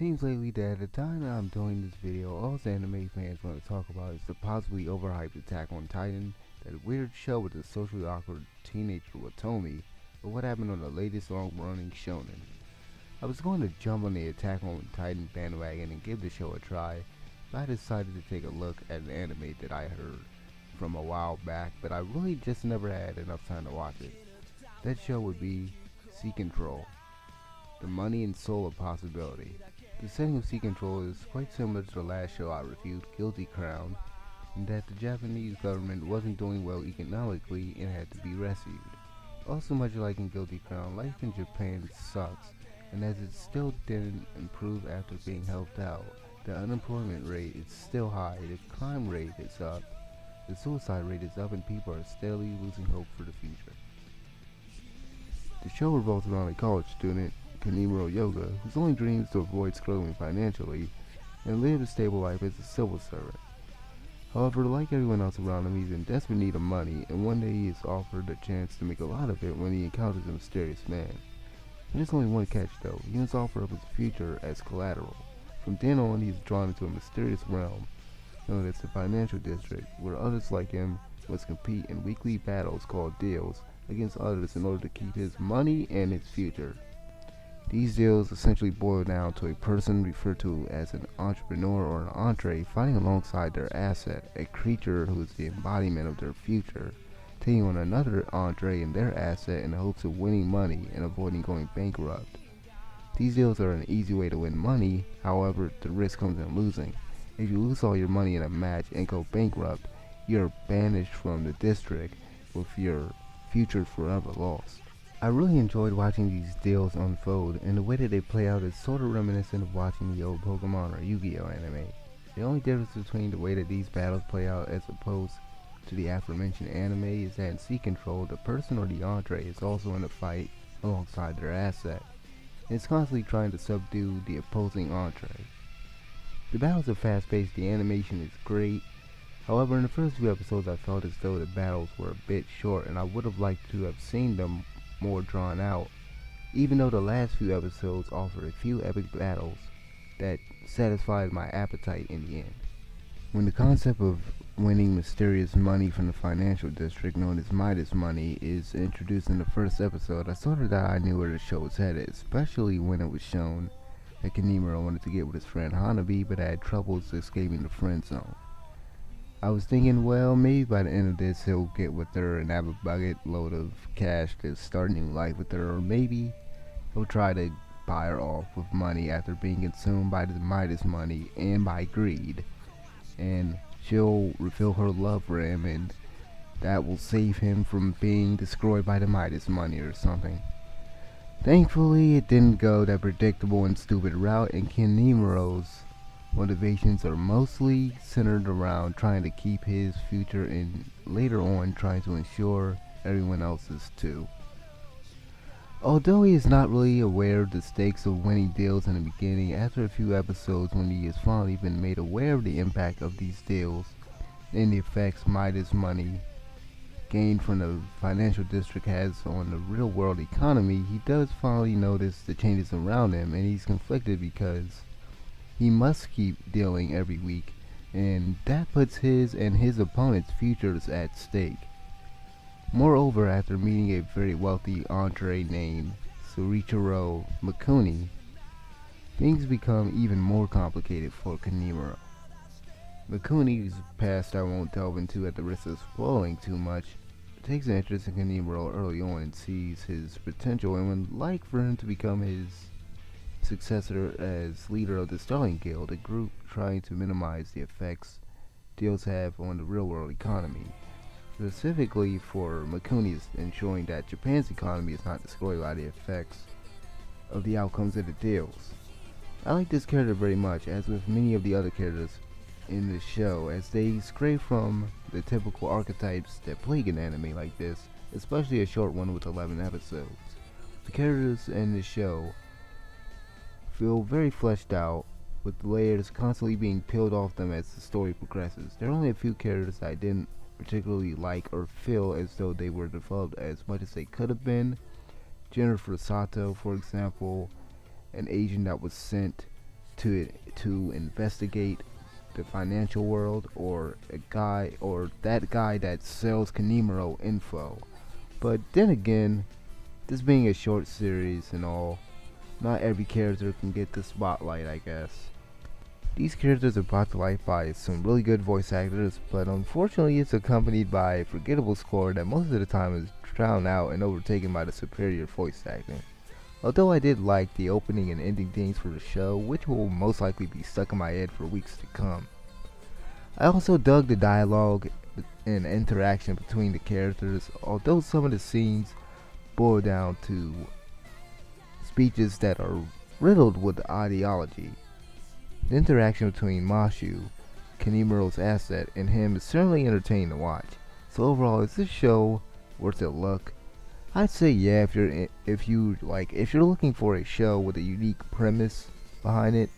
seems lately that at the time that I'm doing this video, all the anime fans want to talk about is the possibly overhyped Attack on Titan, that weird show with the socially awkward teenager Watomi, or what happened on the latest long-running shonen. I was going to jump on the Attack on Titan bandwagon and give the show a try, but I decided to take a look at an anime that I heard from a while back, but I really just never had enough time to watch it. That show would be Sea Control, the money and soul of possibility. The setting of Sea Control is quite similar to the last show I reviewed, Guilty Crown, in that the Japanese government wasn't doing well economically and had to be rescued. Also, much like in Guilty Crown, life in Japan sucks, and as it still didn't improve after being helped out, the unemployment rate is still high, the crime rate is up, the suicide rate is up, and people are steadily losing hope for the future. The show revolves around a college student, Kanimuro Yoga, whose only dream is to avoid struggling financially and live a stable life as a civil servant. However, like everyone else around him, he's in desperate need of money, and one day he is offered a chance to make a lot of it when he encounters a mysterious man. There's only one catch though, he must offer up his future as collateral. From then on, he is drawn into a mysterious realm known as the Financial District, where others like him must compete in weekly battles called deals against others in order to keep his money and his future. These deals essentially boil down to a person referred to as an entrepreneur or an entree fighting alongside their asset, a creature who is the embodiment of their future, taking on another entree and their asset in the hopes of winning money and avoiding going bankrupt. These deals are an easy way to win money, however, the risk comes in losing. If you lose all your money in a match and go bankrupt, you're banished from the district with your future forever lost. I really enjoyed watching these deals unfold, and the way that they play out is sort of reminiscent of watching the old Pokemon or Yu-Gi-Oh anime. The only difference between the way that these battles play out as opposed to the aforementioned anime is that in Sea Control, the person or the entree is also in the fight alongside their asset, and is constantly trying to subdue the opposing entree. The battles are fast-paced, the animation is great. However, in the first few episodes I felt as though the battles were a bit short, and I would have liked to have seen them more drawn out, even though the last few episodes offered a few epic battles that satisfied my appetite in the end. When the concept of winning mysterious money from the financial district known as Midas Money is introduced in the first episode, I sort of thought I knew where the show was headed, especially when it was shown that Kanimuro wanted to get with his friend Hanabi but had troubles escaping the friend zone. I was thinking, well, maybe by the end of this he'll get with her and have a bucket load of cash to start a new life with her, or maybe he'll try to buy her off with money after being consumed by the Midas Money and by greed, and she'll reveal her love for him and that will save him from being destroyed by the Midas Money or something. Thankfully, it didn't go that predictable and stupid route, and Kanimuro's motivations are mostly centered around trying to keep his future and later on trying to ensure everyone else's too. Although he is not really aware of the stakes of winning deals in the beginning, after a few episodes when he has finally been made aware of the impact of these deals and the effects Midas Money gained from the financial district has on the real world economy, he does finally notice the changes around him, and he's conflicted because he must keep dealing every week, and that puts his and his opponent's futures at stake. Moreover, after meeting a very wealthy entree named Surichiro Mikuni, things become even more complicated for Kanimuro. Mikuni's past I won't delve into at the risk of spoiling too much, takes an interest in Kanimuro early on and sees his potential and would like for him to become his successor as leader of the Sterling Guild, a group trying to minimize the effects deals have on the real-world economy. Specifically for Mikuni is ensuring that Japan's economy is not destroyed by the effects of the outcomes of the deals. I like this character very much, as with many of the other characters in the show, as they stray from the typical archetypes that plague an anime like this, especially a short one with 11 episodes. The characters in the show feel very fleshed out, with layers constantly being peeled off them as the story progresses. There are only a few characters I didn't particularly like or feel as though they were developed as much as they could have been. Jennifer Sato, for example, an agent that was sent to investigate the financial world, or a guy, or that guy that sells Kanimuro info. But then again, this being a short series and all, not every character can get the spotlight, I guess. These characters are brought to life by some really good voice actors, but unfortunately it's accompanied by a forgettable score that most of the time is drowned out and overtaken by the superior voice acting. Although I did like the opening and ending themes for the show, which will most likely be stuck in my head for weeks to come. I also dug the dialogue and interaction between the characters, although some of the scenes boil down to speeches that are riddled with ideology. The interaction between Mashu, Kanimuro's asset, and him is certainly entertaining to watch. So overall, is this show worth a look? I'd say yeah, if you're looking for a show with a unique premise behind it,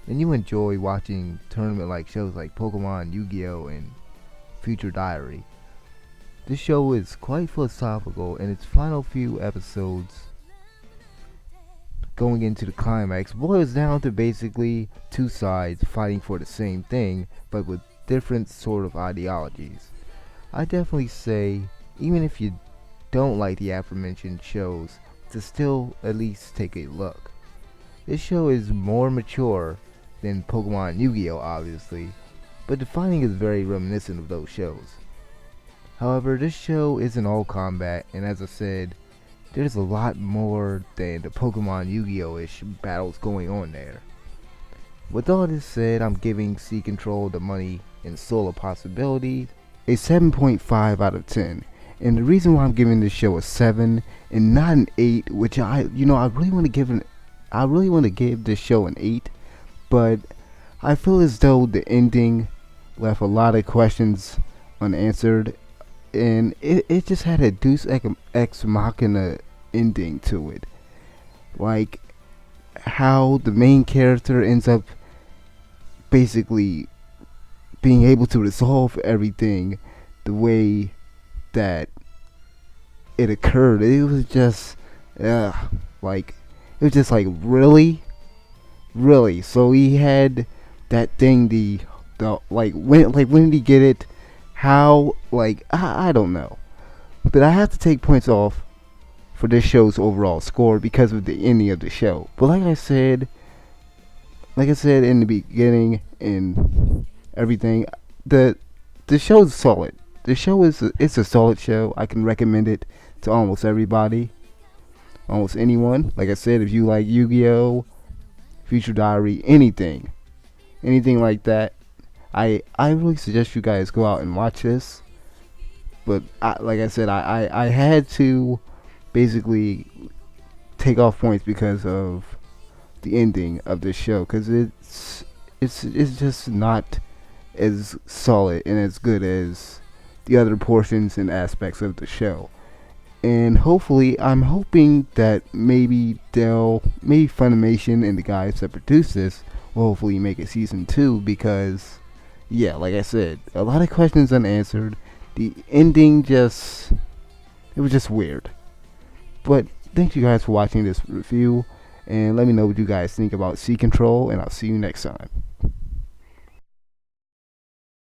and you enjoy watching tournament-like shows like Pokemon, Yu-Gi-Oh, and Future Diary. This show is quite philosophical, and its final few episodes, going into the climax, boils down to basically two sides fighting for the same thing, but with different sort of ideologies. I definitely say, even if you don't like the aforementioned shows, to still at least take a look. This show is more mature than Pokemon and Yu-Gi-Oh, obviously, but the fighting is very reminiscent of those shows. However, this show isn't all combat, and as I said, there's a lot more than the Pokemon Yu-Gi-Oh-ish battles going on there. With all this said, I'm giving Sea Control the money and soul of possibility a 7.5 out of 10. And the reason why I'm giving this show a 7 and not an 8, which I really want to give this show an 8, but I feel as though the ending left a lot of questions unanswered, and it just had a Deus Ex Machina ending to it. Like, how the main character ends up basically being able to resolve everything the way that it occurred. It was just, really? So he had that thing, when did he get it? How, I don't know. But I have to take points off for this show's overall score because of the ending of the show. But like I said in the beginning and everything, the show's solid. The show it's a solid show. I can recommend it to almost everybody, almost anyone. Like I said, if you like Yu-Gi-Oh, Future Diary, anything like that, I really suggest you guys go out and watch this. But I had to basically take off points because of the ending of this show, because it's just not as solid and as good as the other portions and aspects of the show. And hopefully, I'm hoping that maybe Funimation and the guys that produce this will hopefully make a season 2, because yeah, like I said, a lot of questions unanswered. The ending it was just weird. But thank you guys for watching this review, and let me know what you guys think about Sea Control, and I'll see you next time.